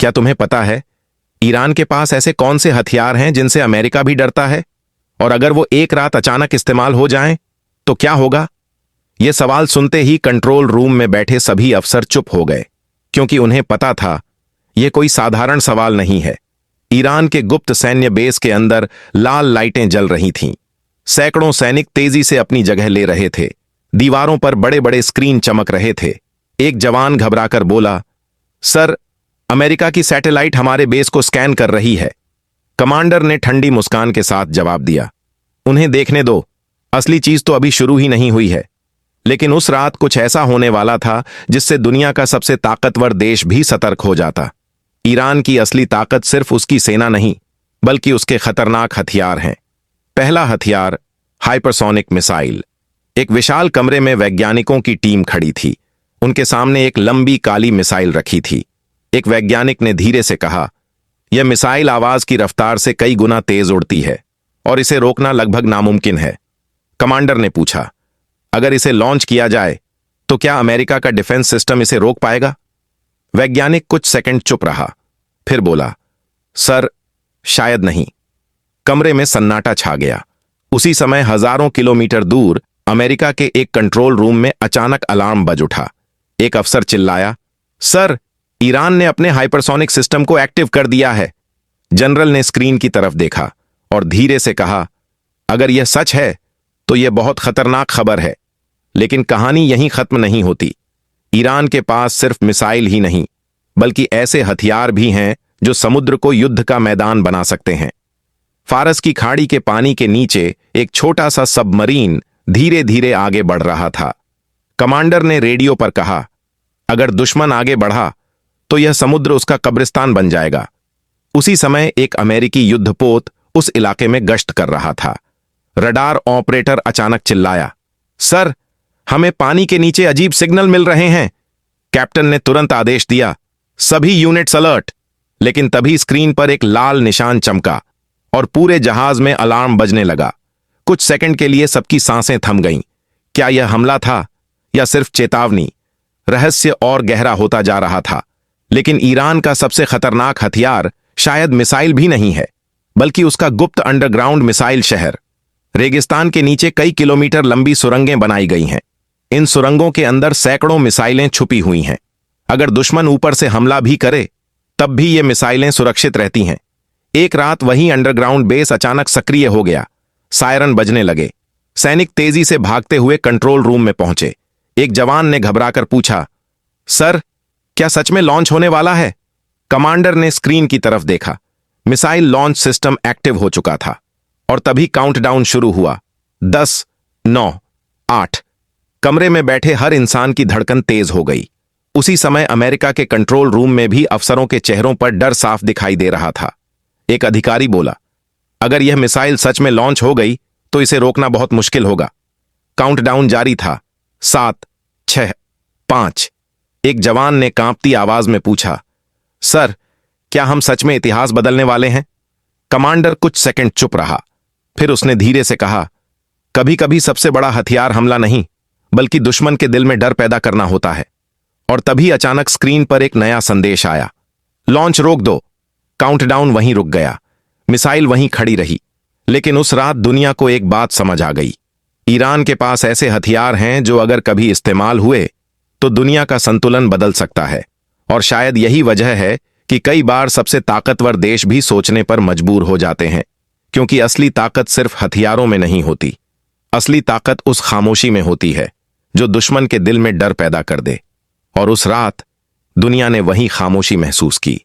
क्या तुम्हें पता है ईरान के पास ऐसे कौन से हथियार हैं जिनसे अमेरिका भी डरता है? और अगर वो एक रात अचानक इस्तेमाल हो जाएं, तो क्या होगा? ये सवाल सुनते ही कंट्रोल रूम में बैठे सभी अफसर चुप हो गए, क्योंकि उन्हें पता था यह कोई साधारण सवाल नहीं है। ईरान के गुप्त सैन्य बेस के अंदर लाल लाइटें जल रही थीं। सैकड़ों सैनिक तेजी से अपनी जगह ले रहे थे। दीवारों पर बड़े बड़े स्क्रीन चमक रहे थे। एक जवान घबराकर बोला, सर, अमेरिका की सैटेलाइट हमारे बेस को स्कैन कर रही है। कमांडर ने ठंडी मुस्कान के साथ जवाब दिया, उन्हें देखने दो, असली चीज तो अभी शुरू ही नहीं हुई है। लेकिन उस रात कुछ ऐसा होने वाला था जिससे दुनिया का सबसे ताकतवर देश भी सतर्क हो जाता। ईरान की असली ताकत सिर्फ उसकी सेना नहीं, बल्कि उसके खतरनाक हथियार हैं। पहला हथियार, हाइपरसोनिक मिसाइल। एक विशाल कमरे में वैज्ञानिकों की टीम खड़ी थी। उनके सामने एक लंबी काली मिसाइल रखी थी। एक वैज्ञानिक ने धीरे से कहा, यह मिसाइल आवाज की रफ्तार से कई गुना तेज उड़ती है और इसे रोकना लगभग नामुमकिन है। कमांडर ने पूछा, अगर इसे लॉन्च किया जाए तो क्या अमेरिका का डिफेंस सिस्टम इसे रोक पाएगा? वैज्ञानिक कुछ सेकंड चुप रहा, फिर बोला, सर, शायद नहीं। कमरे में सन्नाटा छा गया। उसी समय हजारों किलोमीटर दूर अमेरिका के एक कंट्रोल रूम में अचानक अलार्म बज उठा। एक अफसर चिल्लाया, सर, ईरान ने अपने हाइपरसोनिक सिस्टम को एक्टिव कर दिया है। जनरल ने स्क्रीन की तरफ देखा और धीरे से कहा, अगर यह सच है तो यह बहुत खतरनाक खबर है। लेकिन कहानी यहीं खत्म नहीं होती। ईरान के पास सिर्फ मिसाइल ही नहीं, बल्कि ऐसे हथियार भी हैं जो समुद्र को युद्ध का मैदान बना सकते हैं। फारस की खाड़ी के पानी के नीचे एक छोटा सा सबमरीन धीरे धीरे आगे बढ़ रहा था। कमांडर ने रेडियो पर कहा, अगर दुश्मन आगे बढ़ा तो यह समुद्र उसका कब्रिस्तान बन जाएगा। उसी समय एक अमेरिकी युद्धपोत उस इलाके में गश्त कर रहा था। रडार ऑपरेटर अचानक चिल्लाया, सर, हमें पानी के नीचे अजीब सिग्नल मिल रहे हैं। कैप्टन ने तुरंत आदेश दिया, सभी यूनिट्स अलर्ट। लेकिन तभी स्क्रीन पर एक लाल निशान चमका और पूरे जहाज में अलार्म बजने लगा। कुछ सेकंड के लिए सबकी सांसें थम गईं। क्या यह हमला था या सिर्फ चेतावनी? रहस्य और गहरा होता जा रहा था। लेकिन ईरान का सबसे खतरनाक हथियार शायद मिसाइल भी नहीं है, बल्कि उसका गुप्त अंडरग्राउंड मिसाइल शहर। रेगिस्तान के नीचे कई किलोमीटर लंबी सुरंगें बनाई गई हैं। इन सुरंगों के अंदर सैकड़ों मिसाइलें छुपी हुई हैं। अगर दुश्मन ऊपर से हमला भी करे, तब भी ये मिसाइलें सुरक्षित रहती हैं। एक रात वही अंडरग्राउंड बेस अचानक सक्रिय हो गया। सायरन बजने लगे। सैनिक तेजी से भागते हुए कंट्रोल रूम में पहुंचे। एक जवान ने घबराकर पूछा, सर, क्या सच में लॉन्च होने वाला है? कमांडर ने स्क्रीन की तरफ देखा। मिसाइल लॉन्च सिस्टम एक्टिव हो चुका था और तभी काउंटडाउन शुरू हुआ। 10, 9, 8। कमरे में बैठे हर इंसान की धड़कन तेज हो गई। उसी समय अमेरिका के कंट्रोल रूम में भी अफसरों के चेहरों पर डर साफ दिखाई दे रहा था। एक अधिकारी बोला, अगर यह मिसाइल सच में लॉन्च हो गई तो इसे रोकना बहुत मुश्किल होगा। काउंटडाउन जारी था। 7, 6, 5। एक जवान ने कांपती आवाज में पूछा, सर, क्या हम सच में इतिहास बदलने वाले हैं? कमांडर कुछ सेकंड चुप रहा, फिर उसने धीरे से कहा, कभी कभी सबसे बड़ा हथियार हमला नहीं, बल्कि दुश्मन के दिल में डर पैदा करना होता है। और तभी अचानक स्क्रीन पर एक नया संदेश आया, लॉन्च रोक दो। काउंटडाउन वहीं रुक गया। मिसाइल वहीं खड़ी रही। लेकिन उस रात दुनिया को एक बात समझ आ गई, ईरान के पास ऐसे हथियार हैं जो अगर कभी इस्तेमाल हुए तो दुनिया का संतुलन बदल सकता है। और शायद यही वजह है कि कई बार सबसे ताकतवर देश भी सोचने पर मजबूर हो जाते हैं, क्योंकि असली ताकत सिर्फ हथियारों में नहीं होती। असली ताकत उस खामोशी में होती है जो दुश्मन के दिल में डर पैदा कर दे। और उस रात दुनिया ने वही खामोशी महसूस की।